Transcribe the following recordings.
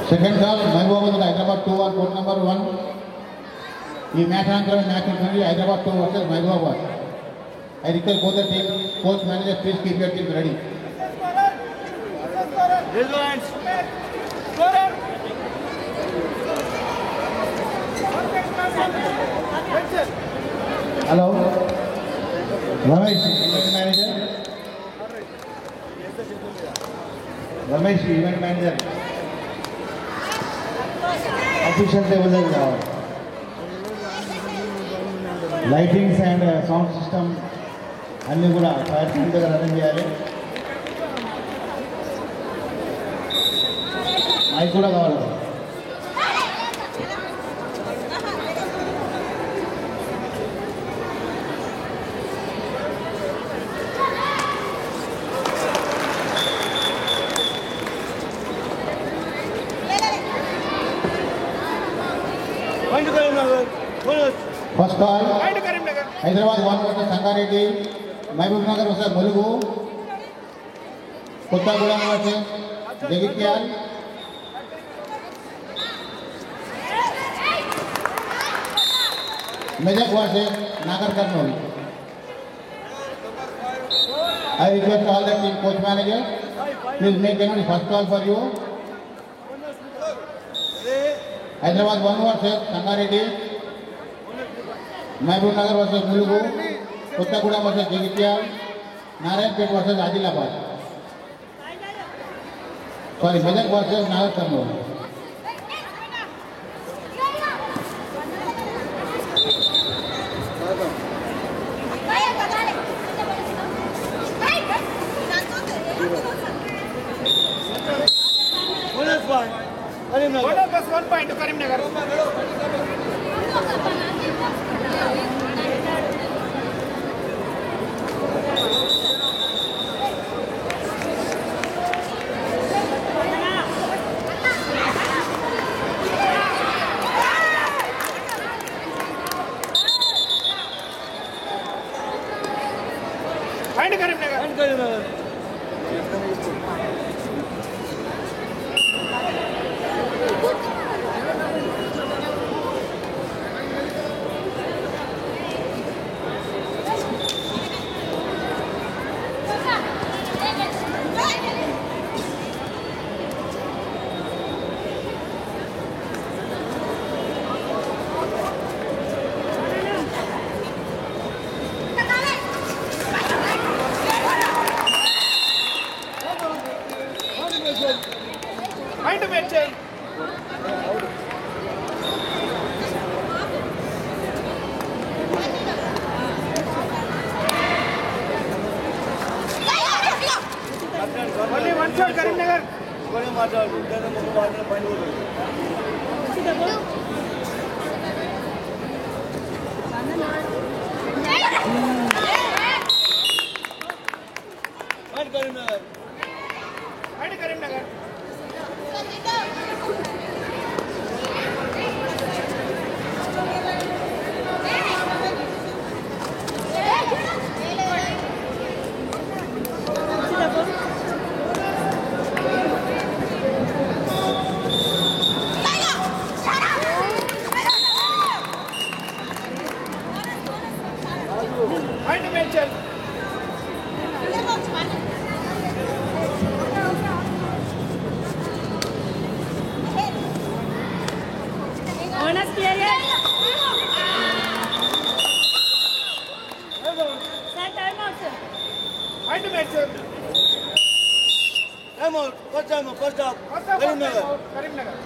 Second call, Mahbubabad Hyderabad 2 on court number 1. The match anchor match in Hyderabad 2 versus Mahbubabad. I request both the team, coach, manager, please keep your team ready. Hello, Ramesh, event manager. Ramesh, event manager. Official table lightings and sound system అన్నీ కూడా fire station దగ్గర arrange చేయాలి. Mic కూడా కావాలి. First call Hyderabad 1 versus Sangareddy, Mahabubnagar versus Mulugu, Kothagudem versus Jagtial, Medak versus Nagarkurnool. I request all the team coach manager, please make any first call for you. Hyderabad 1 versus Sangareddy, Mahbub Nagar versus Mulugu, Kottagudem versus Jagitial, Narayanpet versus Adilabad. Sorry, Medak versus Nagar Karnool. One point to Karimnagar. Point to Karimnagar. Point to Mitchell. Only one shot, Karimnagar. Karimnagar. Point to Mitchell. Bonus period. Sir, time out, sir. Point to Mitchell. Time out. First time out. First up. Karimnagar.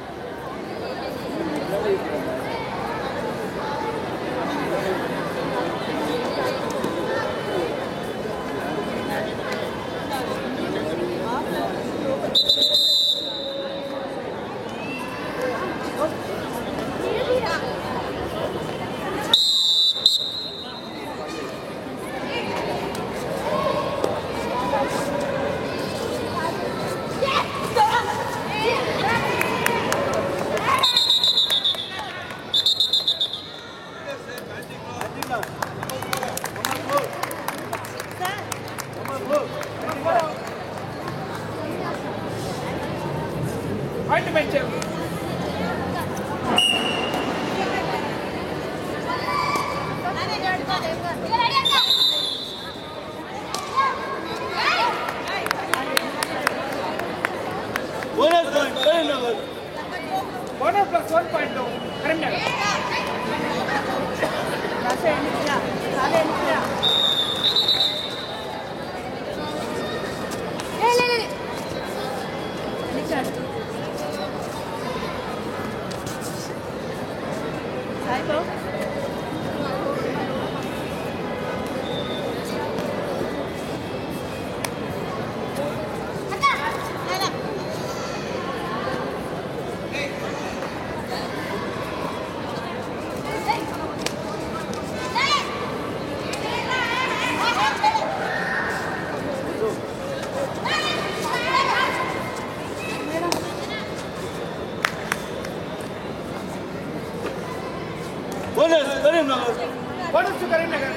Right Mitchell. Bonus point, Karimnagar. Bonus plus 1.2. Karimnagar. Bonus, Karimnagar. Bonus to Karimnagar.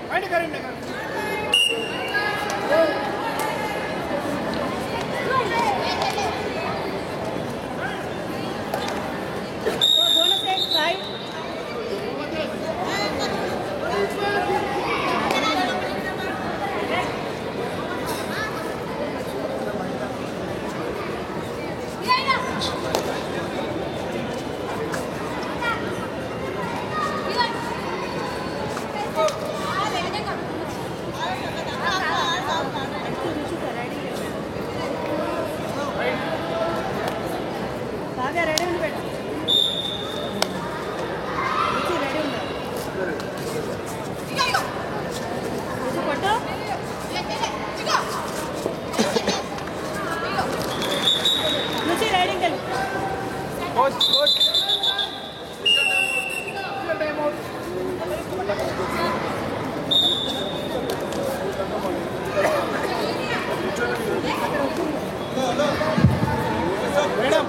Right Karimnagar. Bonus 8, right? Ready ఉంది పెట్టు ready ఉంది పట్టు రుచి riding వెళ్ళి coach time out madam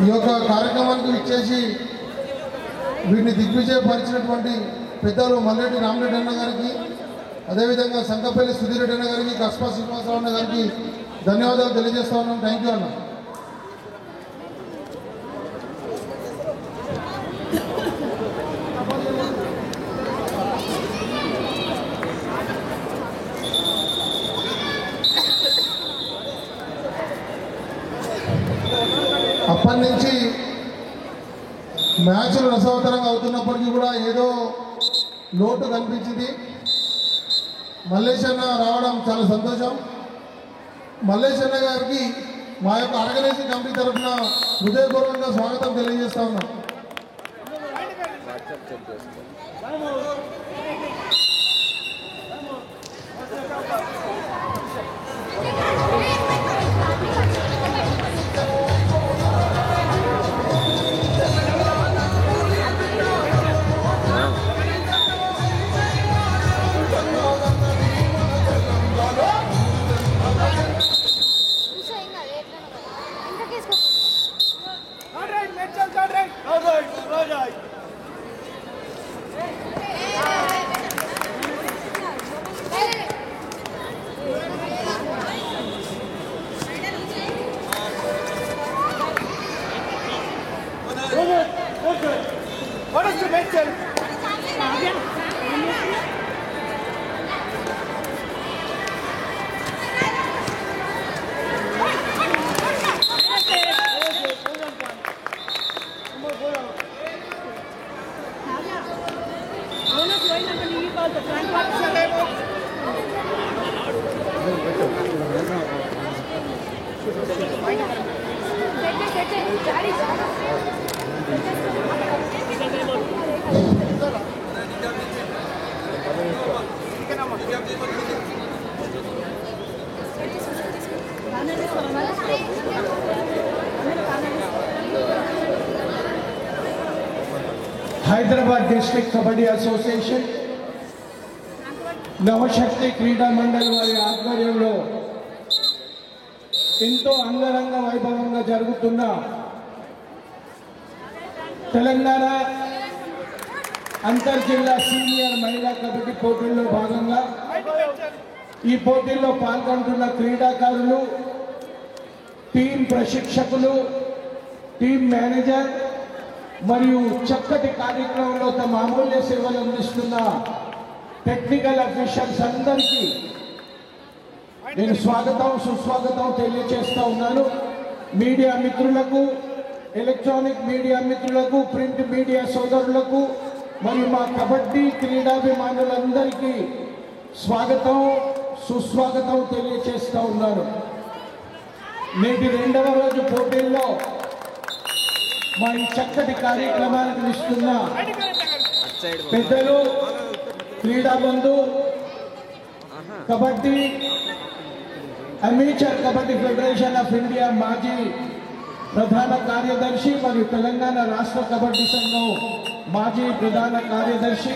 ఈ యొక్క కార్యక్రమానికి ఇచ్చేసి వీటిని దిగ్విజయపరిచినటువంటి పెద్దలు మల్లెడ్డి రామరెడ్డి అన్న గారికి, అదేవిధంగా సంకపల్లి సుధీర్ రెడ్డి అన్న గారికి, కస్పా శ్రీనివాసరావు అన్న గారికి ధన్యవాదాలు తెలియజేస్తా ఉన్నాం. థ్యాంక్ యూ అన్న. అప్పటి నుంచి మ్యాచ్లు రసవత్తరంగా అవుతున్నప్పటికీ కూడా ఏదో లోటు కనిపించింది. మల్లేష్ అన్న రావడం చాలా సంతోషం. మల్లేష్ అన్న గారికి మా యొక్క ఆర్గనైజింగ్ కమిటీ తరఫున హృదయపూర్వకంగా స్వాగతం తెలియజేస్తా ఉన్నాం. What is to mention? Hyderabad district kabaddi association Navashakti Krida Mandal वाరి ఆధ్వర్యంలో ఎంతో అంగరంగ వైభవంగా జరుగుతున్న తెలంగాణ అంతర్ జిల్లా సీనియర్ మహిళా కబడ్డీ పోటీల్లో భాగంగా ఈ పోటీల్లో పాల్గొంటున్న క్రీడాకారులు టీం ప్రశిక్షకులు టీం మేనేజర్ మరియు చక్కటి కార్యక్రమంలో తమ అమూల్య సేవలు అందిస్తున్న టెక్నికల్ అఫీషియల్స్ అందరికీ నేను స్వాగతం సుస్వాగతం తెలియజేస్తా ఉన్నాను. మీడియా మిత్రులకు, ఎలక్ట్రానిక్ మీడియా మిత్రులకు, ప్రింట్ మీడియా సోదరులకు మరియు మా కబడ్డీ క్రీడాభిమానులందరికీ స్వాగతం సుస్వాగతం తెలియజేస్తా ఉన్నాను. నేటి రెండవ రోజు పోటీల్లో మా ఈ చక్కటి కార్యక్రమానికి ఇస్తున్న పెద్దలు, క్రీడా బంధు, kabaddi amateur kabaddi federation of India మాజీ ప్రధాన కార్యదర్శి మరియు తెలంగాణ రాష్ట్ర కబడ్డీ సంఘం మాజీ ప్రధాన కార్యదర్శి,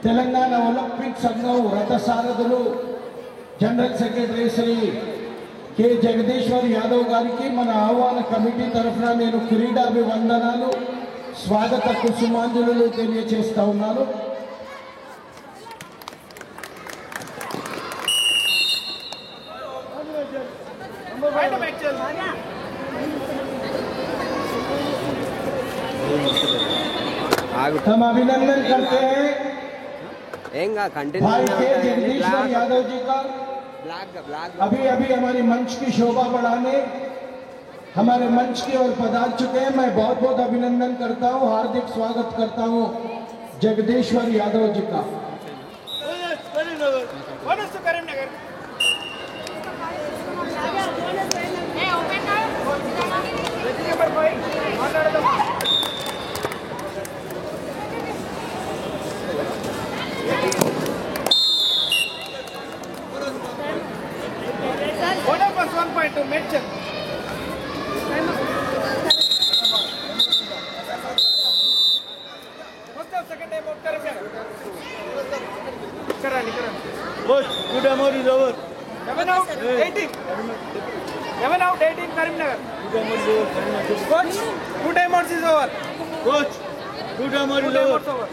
తెలంగాణ ఒలింపిక్ సంఘం రథసారథులు general secretary Shri K Jagadishwar Yadav గారికి మన ఆహ్వాన కమిటీ తరఫున నేను క్రీడాభివందనాలు, స్వాగత కుసుమాంజలు తెలియజేస్తా ఉన్నాను. हम अभिनंदन करते हैं भाई के जगदीश्वर यादव जी का अभी अभी हमारी मंच की शोभा बढ़ाने हमारे मंच की ओर पधार चुके हैं. मैं बहुत बहुत अभिनंदन करता हूं, हार्दिक स्वागत करता हूं जगदीश्वर यादव जी का. To mention. What's the second time out? Karani. Coach, good amount is over. 7 out, 18. 7 out, 18, Karimnagar. Good amount is over. Coach, 2 timeouts is over. Coach, good amount 2 is over. timeouts over.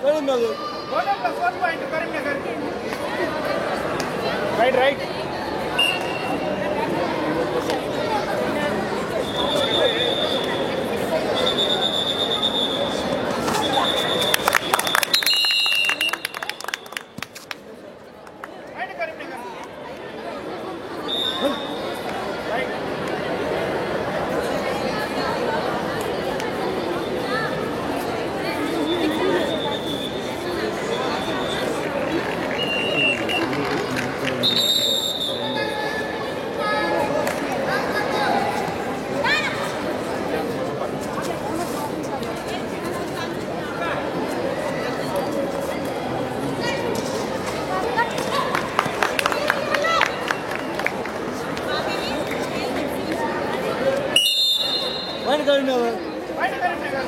Karimnagar. What up plus 1 point to Karimnagar? Right. Point Karimnagar. Point Karimnagar.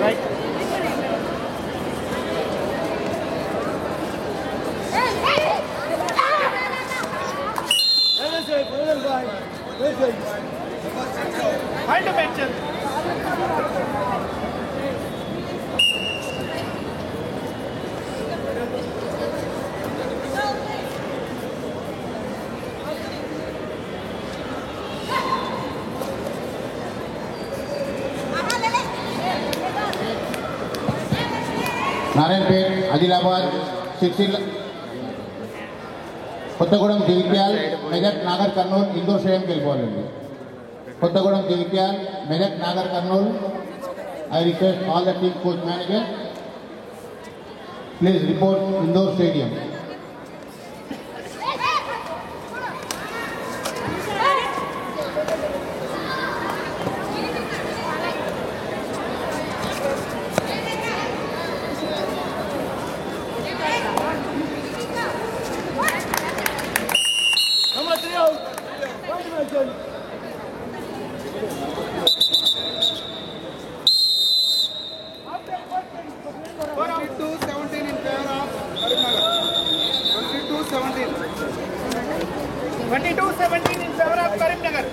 Right. Other side, other side. This side. Point to mention. Narayanpet, Adilabad, Sircilla, Kothagudem, Jagtial, Medak, Nagar Kurnool indoor స్టేడియంకి వెళ్ళిపోవాలండి. Kothagudem, Jagtial, Medak, Nagar Kurnool. I request all the team coach manager please report indoor stadium. Number 3 out. Point mention. Score of 22-17 in favor of Karimnagar. 22-17. 22-17 in favor of Karimnagar.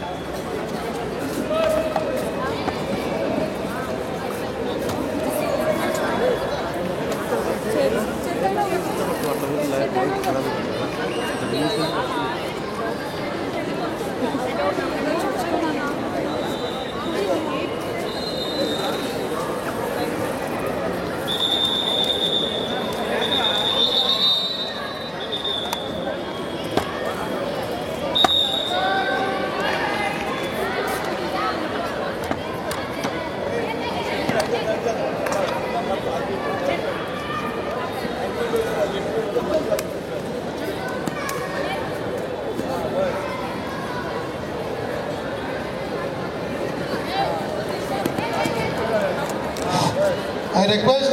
I request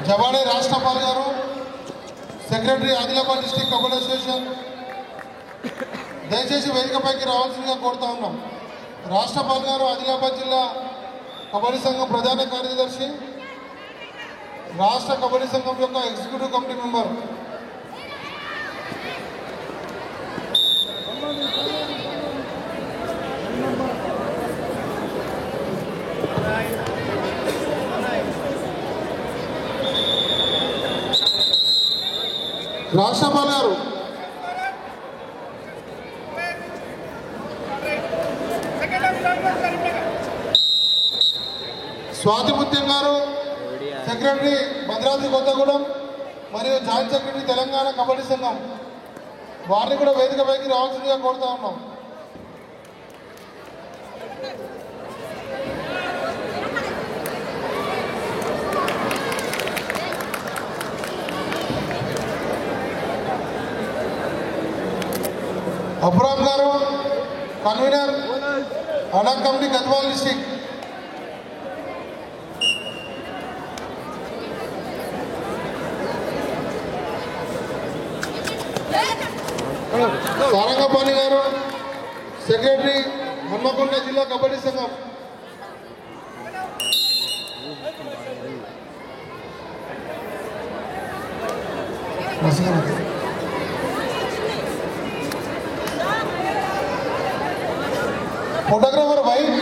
Jawade Rashtrapal garu, Secretary Adilabad District Kabaddi Association, దయచేసి వేదికపైకి రావాల్సిందిగా కోరుతా ఉన్నాం. రాష్ట్రపాల్ గారు ఆదిలాబాద్ జిల్లా కబడ్డీ సంఘం ప్రధాన కార్యదర్శి, రాష్ట్ర కబడ్డీ సంఘం యొక్క ఎగ్జిక్యూటివ్ కమిటీ మెంబర్. రాష్ట్రపాల్ గారు, Second of Karimnagar. స్వాతిముత్యం గారు, సెక్రటరీ భద్రాద్రి కొత్తగూడెం మరియు జాయింట్ సెక్రటరీ తెలంగాణ కబడ్డీ సంఘం, వారిని కూడా వేదికపైకి రావాల్సిందిగా కోరుతా ఉన్నాం. అబ్రామ్ గారు, కన్వీనర్ అడా కమిటీ గద్వాల్ డిస్ట్రిక్ట్. సారంగపాణి గారు, సెక్రటరీ హన్మకొండ జిల్లా కబడ్డీ సంఘం. ఫోటోగ్రాఫర్ వైట్,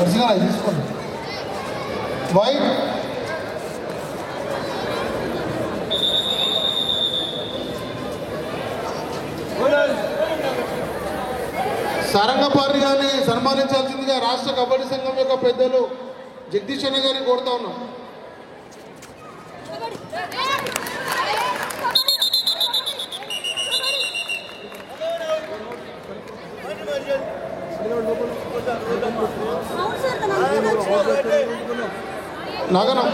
ఒరిజినల్ తీసుకోండి. వైట్, సారంగపారి గారిని సన్మానించాల్సిందిగా రాష్ట్ర కబడ్డీ సంఘం యొక్క పెద్దలు జగదీష్ అన్న గారిని కోరుతా ఉన్నాం. నాగనం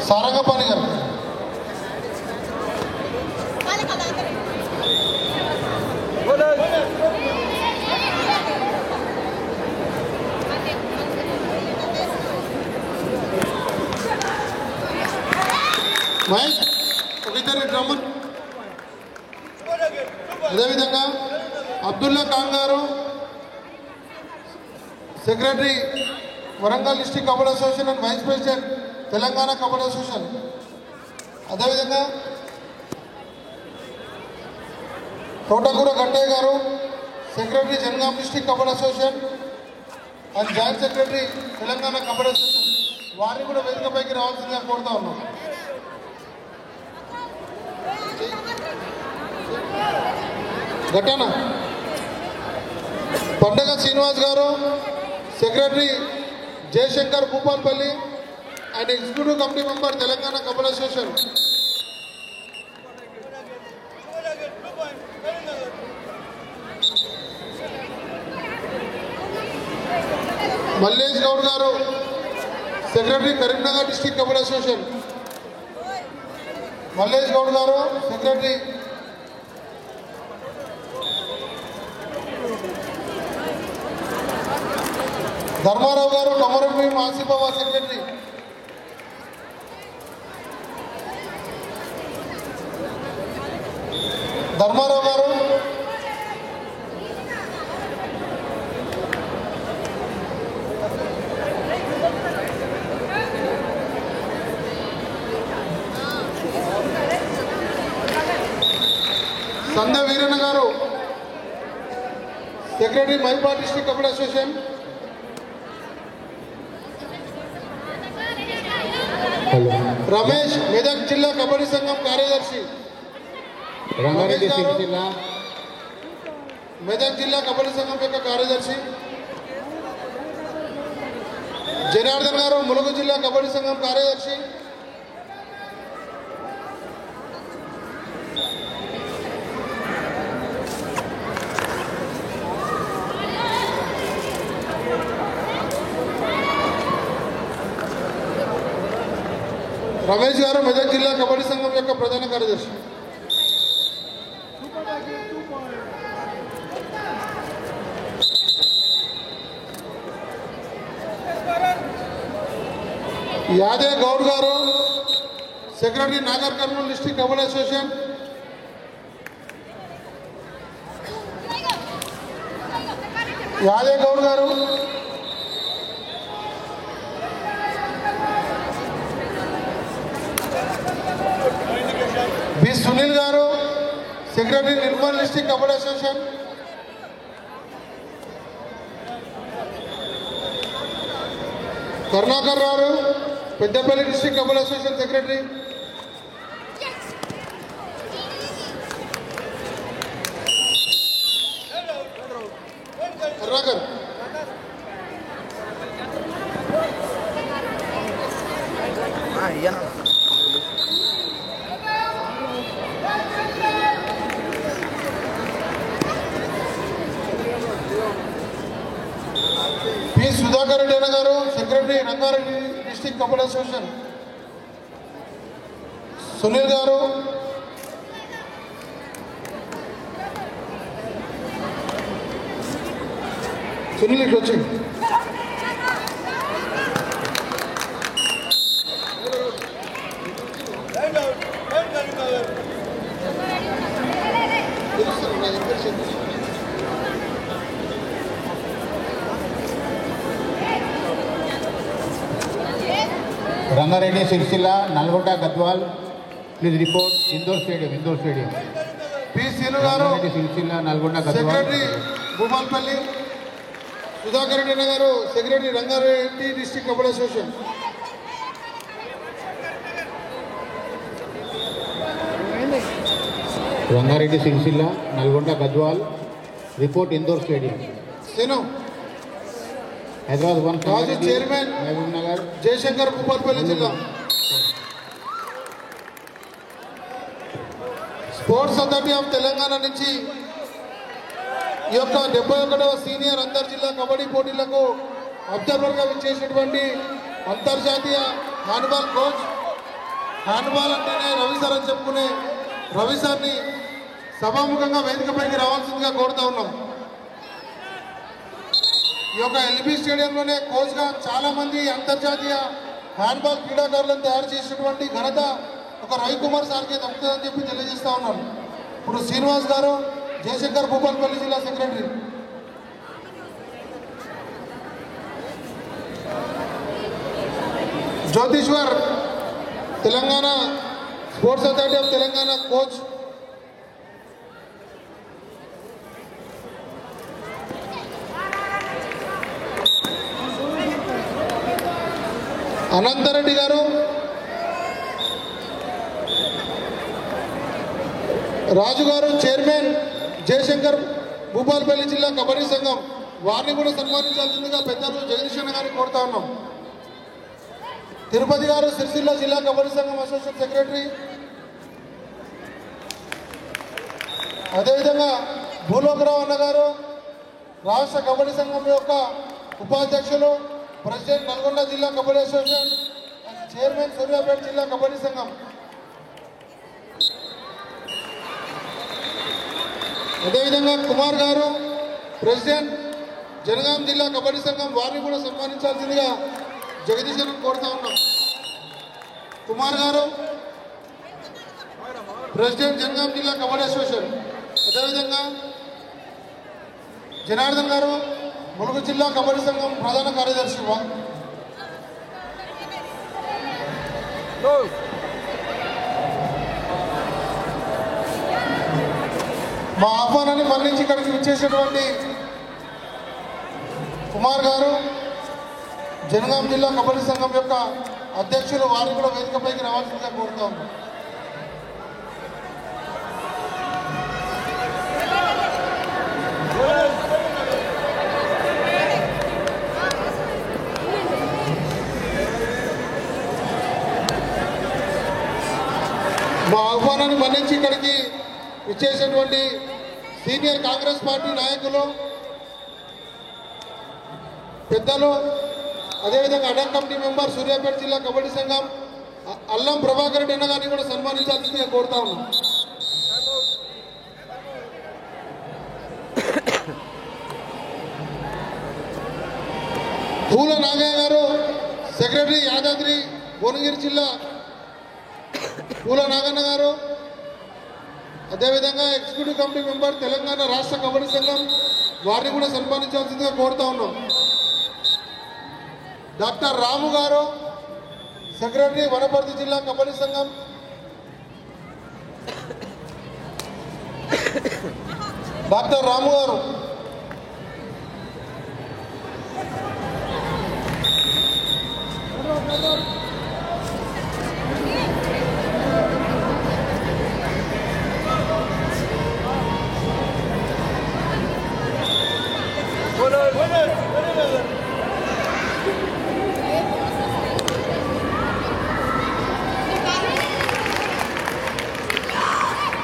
సారంగపాణి గారు మహేష్ ఒక ఇద్దరు డ్రమ్మర్. అదేవిధంగా Abdullah Khan garu secretary Warangal district kabaddi association and vice president Telangana kabaddi association. అదేవిధంగా Thotakura Gattaiah garu secretary Jangaon district kabaddi association and joint secretary Telangana kabaddi association. వారిని కూడా వేదికపైకి రావాల్సిందిగా కోరుతా ఉన్నాం. గట్టన పండగ Srinivas garu secretary Jayashankar Bhupalpally and executive committee member Telangana kabaddi association. Mallesh Goud garu secretary Karimnagar district kabaddi association. Mallesh Goud garu secretary. Dharmarao గారు కమరం ఆసిఫాబాద్ సెక్రటరీ. ధర్మారావు గారు సంధ్య వీరన్న గారు secretary Mypadu district kabaddi association. Ramesh Medak జిల్లా కబడ్డీ సంఘం కార్యదర్శి. రంగారెడ్డి సిరిసిల్ల మెదక్ జిల్లా కబడ్డీ సంఘం యొక్క కార్యదర్శి. జనార్దన్ గారు ములుగు జిల్లా కబడ్డీ సంఘం కార్యదర్శి. రమేష్ గారు మెదక్ జిల్లా కబడ్డీ సంఘం యొక్క ప్రధాన కార్యదర్శి. Yadav Goud garu secretary Nagar Kurnool district kabaddi association. Yadav Goud garu B Sunil garu secretary Nirmal district kabaddi association. Karunakar garu Peddapalli district kabaddi association secretary. Karunakar P Sudhakar Reddy అన్న garu secretary Rangareddy district kabaddi association. Sunil garu Sunil ఇట్లా వచ్చింది. Rangareddy Sircilla Nalgonda Gadwal please report indoor stadium. P Seenu garu Rangareddy Sircilla Nalgonda Gadwal secretary Bhupalpally, Sudhakar Reddy అన్న garu secretary Rangareddy district kabaddi association. Rangareddy Sircilla, Nalgonda Gadwal. Report indoor stadium. శను హైదరాబాద్ 1 రాజు చైర్మన్ మహబూబ్ నగర్. జయశంకర్ భూపాల్పల్లి జిల్లా. స్పోర్ట్స్ అథారిటీ ఆఫ్ తెలంగాణ నుంచి ఈ యొక్క 71వ సీనియర్ అంతర్ జిల్లా కబడ్డీ పోటీలకు అబ్జర్వర్గా విచ్చేసినటువంటి అంతర్జాతీయ హ్యాండ్బాల్ కోచ్, హ్యాండ్బాల్ అంటేనే రవి సార్ అని చెప్పుకునే రవి సార్ని సభాముఖంగా వేదికపైకి రావాల్సిందిగా కోరుతా ఉన్నాం. ఈ యొక్క ఎల్బీ స్టేడియంలోనే కోచ్గా చాలామంది అంతర్జాతీయ హ్యాండ్బాల్ క్రీడాకారులను తయారు చేసినటువంటి ఘనత ఒక రవికుమార్ సార్కి దక్కుతుందని చెప్పి తెలియజేస్తా ఉన్నాను. ఇప్పుడు శ్రీనివాస్ గారు జయశంకర్ భూపాల్పల్లి జిల్లా secretary. Jyotishwar Telangana sports authority of Telangana coach. Anantareddy garu Raju గారు చైర్మన్ జయశంకర్ భూపాల్పల్లి జిల్లా కబడ్డీ సంఘం. వారిని కూడా సన్మానించాల్సిందిగా పెద్దలు జగదీష్ అన్న గారిని కోరుతా ఉన్నాం. తిరుపతి గారు సిరిసిల్ల జిల్లా కబడ్డీ సంఘం అసోసియేట్ సెక్రటరీ. అదేవిధంగా భూలోకరావు అన్న గారు రాష్ట్ర కబడ్డీ సంఘం యొక్క ఉపాధ్యక్షులు, ప్రెసిడెంట్ నల్గొండ జిల్లా కబడ్డీ అసోసియేషన్, చైర్మన్ సూర్యాపేట జిల్లా కబడ్డీ సంఘం. అదేవిధంగా కుమార్ గారు ప్రెసిడెంట్ జనగాం జిల్లా కబడ్డీ సంఘం. వారిని కూడా సన్మానించాల్సిందిగా జగదీశ్వరం కోరుతా ఉన్నాం. కుమార్ గారు ప్రెసిడెంట్ జనగాం జిల్లా కబడ్డీ అసోసియేషన్. అదేవిధంగా జనార్దన్ గారు ములుగు జిల్లా కబడ్డీ సంఘం ప్రధాన కార్యదర్శి. మా ఆహ్వానాన్ని మన్నించి ఇక్కడికి విచ్చేసినటువంటి కుమార్ గారు జనగాం జిల్లా కబడ్డీ సంఘం యొక్క అధ్యక్షులు, వారిని కూడా వేదికపైకి రావాల్సిందిగా కోరుతా ఉన్నాం. మా ఆహ్వానాన్ని మన్నించి ఇక్కడికి విచ్చేసినటువంటి సీనియర్ కాంగ్రెస్ పార్టీ నాయకులు, పెద్దలు, అదేవిధంగా అడా కమిటీ మెంబర్ సూర్యాపేట జిల్లా కబడ్డీ సంఘం అల్లం ప్రభాకర్ రెడ్డి అన్న గారిని కూడా సన్మానించాల్సిందిగా కోరుతా ఉన్నాం. పూల నాగయ్య గారు సెక్రటరీ యాదాద్రి భువనగిరి జిల్లా. పూల నాగన్న గారు అదేవిధంగా ఎగ్జిక్యూటివ్ కమిటీ మెంబర్ తెలంగాణ రాష్ట్ర కబడ్డీ సంఘం. వారిని కూడా సన్మానించాల్సిందిగా కోరుతా ఉన్నాం. డాక్టర్ రాము గారు సెక్రటరీ వనపర్తి జిల్లా కబడ్డీ సంఘం. డాక్టర్ రాము గారు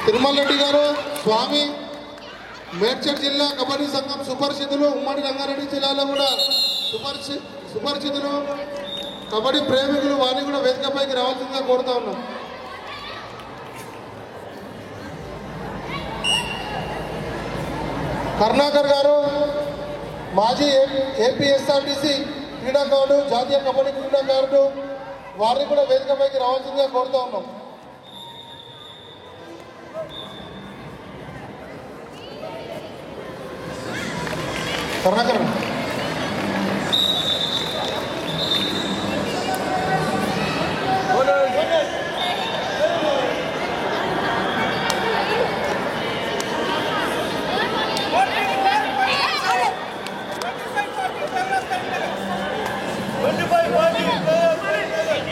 తిరుమల రెడ్డి గారు స్వామి మేడ్చల్ జిల్లా కబడ్డీ సంఘం సుపరిచితులు. ఉమ్మడి రంగారెడ్డి జిల్లాలో కూడా సుపరిచితులు, కబడ్డీ ప్రేమికులు. వారిని కూడా వేదికపైకి రావాల్సిందిగా కోరుతా ఉన్నాం. కరుణాకర్ గారు మాజీ ఏపీఎస్ఆర్టీసీ క్రీడాకారుడు, జాతీయ కబడ్డీ క్రీడాకారుడు. వారిని కూడా వేదికపైకి రావాల్సిందిగా కోరుతా ఉన్నాం. కరుణాకర్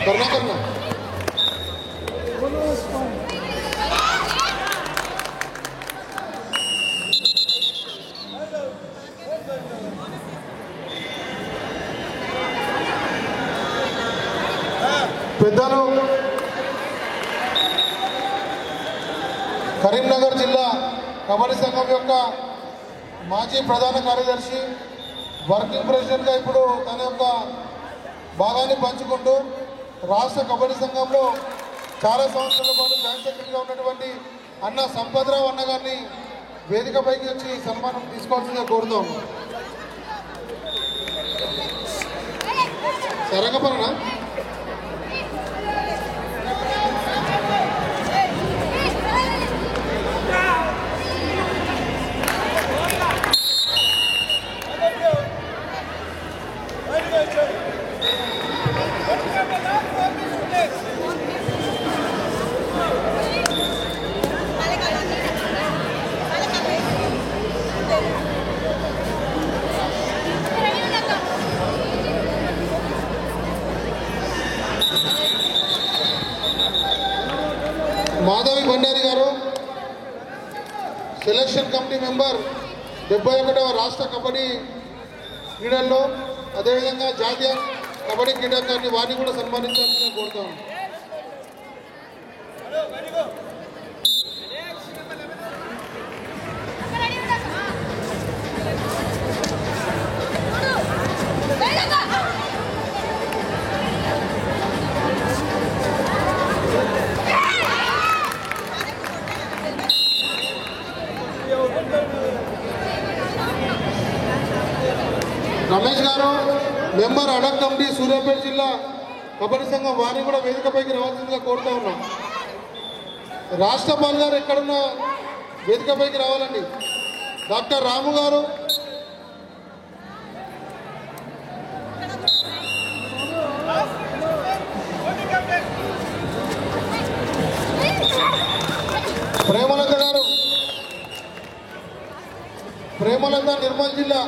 కరుణాకరణ పెద్దలు కరీంనగర్ జిల్లా కబడ్డీ సంఘం యొక్క మాజీ ప్రధాన కార్యదర్శి వర్కింగ్ ప్రెసిడెంట్గా ఇప్పుడు తన యొక్క భాగాన్ని పంచుకుంటూ రాష్ట్ర కబడ్డీ సంఘంలో చాలా సంవత్సరాల పాటు జాయింట్ సెక్రటరీగా ఉన్నటువంటి అన్న సంపద్రావు అన్న గారిని వేదికపైకి వచ్చి సన్మానం తీసుకోవాల్సిందిగా కోరుతాం. సరంగపరణ మాధవి భండారి గారు సెలక్షన్ కమిటీ మెంబర్ 71వ రాష్ట్ర కబడ్డీ క్రీడల్లో అదేవిధంగా జాతీయ కబడ్డీ క్రీడాకారిని వారిని కూడా సన్మానించాలని కోరుతాను. రమేష్ గారు మెంబర్ అడక్ కమిటీ సూర్యాపేట జిల్లా కబడ్డీ సంఘం వారిని కూడా వేదికపైకి రావాల్సిందిగా కోరుతా ఉన్నాం. రాష్ట్రపాల్ గారు ఎక్కడున్నా వేదికపైకి రావాలండి. డాక్టర్ రాము గారు, ప్రేమలత గారు, ప్రేమలత నిర్మల్ జిల్లా,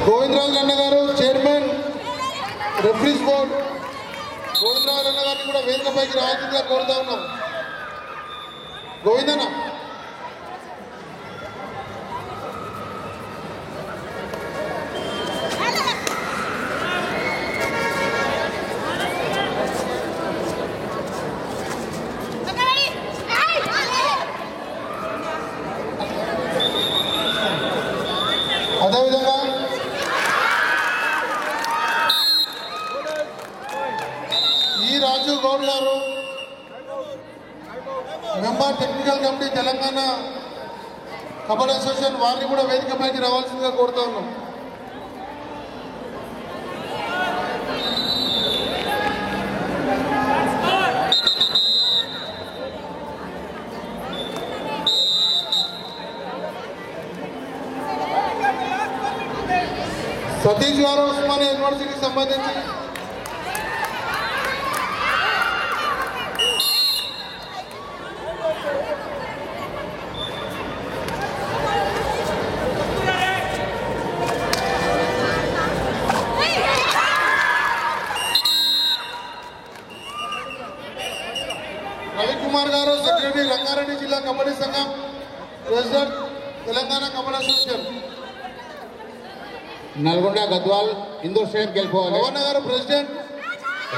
గోవిందరాజు అన్న గారు చైర్మన్ రెఫరీస్ బోర్డ్, గోవిందరాజు అన్న గారిని కూడా వేదికపైకి రావాల్సిందిగా కోరుతా ఉన్నాం. గోవిందన్న అదేవిధంగా ఈ రాజు గౌడ్ గారు member technical committee Telangana kabaddi association వారిని కూడా వేదికపైకి రావాల్సిందిగా కోరుతా ఉన్నాం. సతీష్ గారు ఉస్మానియా యూనివర్సిటీకి సంబంధించి రవికుమార్ గారు సెక్రటరీ రంగారెడ్డి జిల్లా కబడ్డీ సంఘం president Telangana kabaddi association. Nalgonda Gadwal indoor stadium గెలుపోవాలి. పవన్ గారు ప్రెసిడెంట్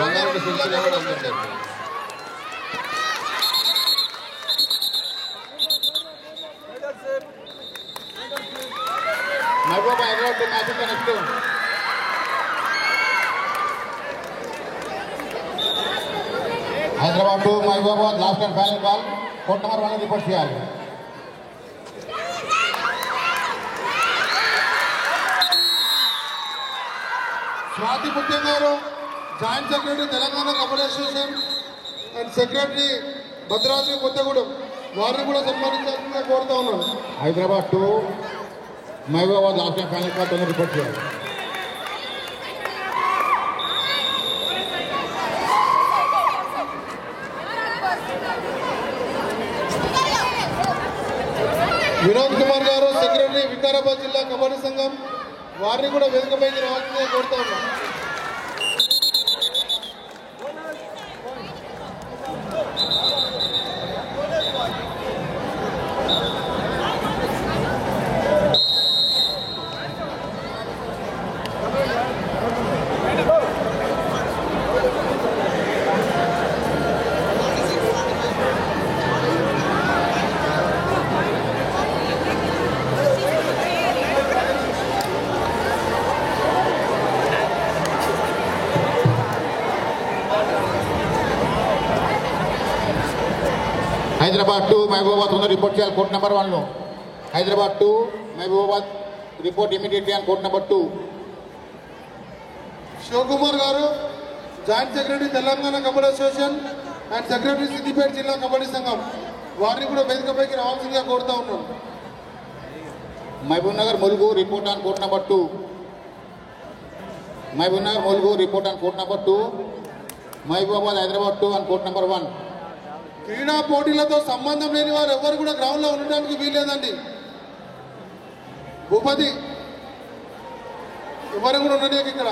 రంగారెడ్డి సిరిసిల్ల కూడా ఉంది. మహబూబా Hyderabad match next Hyderabad to Mahabubabad last and final ball court number 1 report చేయాలి. Swathi Muthyam garu joint secretary Telangana kabaddi association and secretary Bhadradri Kothagudem వారిని కూడా సన్మానించాల్సిందిగా కోరుతా ఉన్నాను. Hyderabad to Mahabubabad last and final ball తొందరగా రిపోర్ట్ చేయాలి. వినోద్ కుమార్ గారు సెక్రటరీ వికారాబాద్ జిల్లా కబడ్డీ సంఘం వారిని కూడా వేదికపైకి రావాల్సిందిగా కోరుతా ఉన్నాం. హైదరాబాద్ టు మహబూబాబాద్ తొందరగా రిపోర్ట్ చేయాలి కోర్ట్ నెంబర్ 1లో. Hyderabad to Mahabubabad report immediately అని court number 2. Shivakumar garu joint secretary Telangana kabaddi association and secretary Siddipet జిల్లా కబడ్డీ సంఘం వారిని కూడా వేదికపైకి రావాల్సిందిగా కోరుతా ఉన్నాం. Mahabub Nagar Mulugu report on court number 2. Mahabub Nagar Mulugu report on court number 2. Mahabubabad Hyderabad 2 on court number 1. క్రీడా పోటీలతో సంబంధం లేని వారు ఎవరు కూడా గ్రౌండ్ లో ఉండడానికి వీల్లేదండి. భూపతి ఎవరు కూడా ఉండడానికి ఇక్కడ